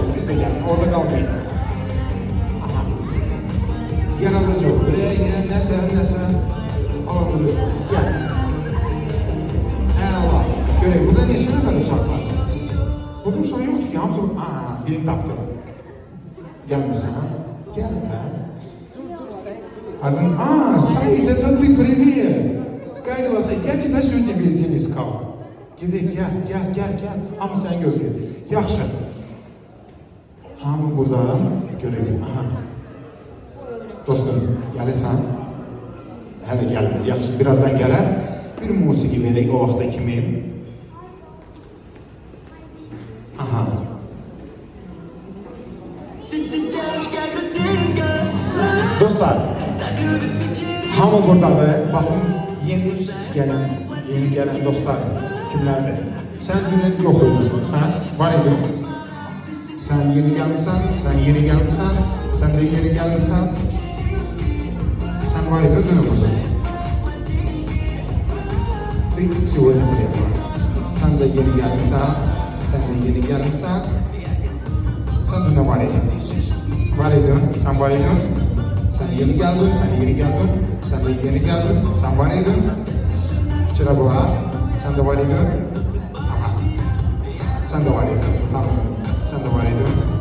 siz de gelin. Orada kalmayın. Aha. Yaralıcı ol. Buraya gel, nese. Anlatılır. Gel. Allah. Göreyim, burada neçə nəfər uşaq var? Burada uşaq yoktu ki, hamısı... birini tapdım. Gelmişsin ha? Gelme. Adın... Said, это ты, привет. Кайдаласа, я тебя сегодня весь день искал. Gidek, gel. Hamı sen gözləyir. Yaxşı. Hamı burada göreyim. Aha. Dostum, gəlirsən. Hələ gəlmir. Yaxşı, birazdan gələr. Bir musiqi verək o vaxta kimi. Aha. Dostlar, hamı buradadır. Baxın, yeni gələn dostlar kimlərdir? Sən dünən yox idin, hə? Var idin. Sən yeni gəlmişsən, sən de yeni gəlmişsən. Sən var idin dünən burada. Сегодня приехала. Sən də yeni gəlmişsən, sən dünən var idin. Sən var idin. Sen yeni geldin, sen de yeni geldin, sen var idin. Fikirə bax, sen de var idin. Aha. Sen de var idin. Tamam. Sen de var idin.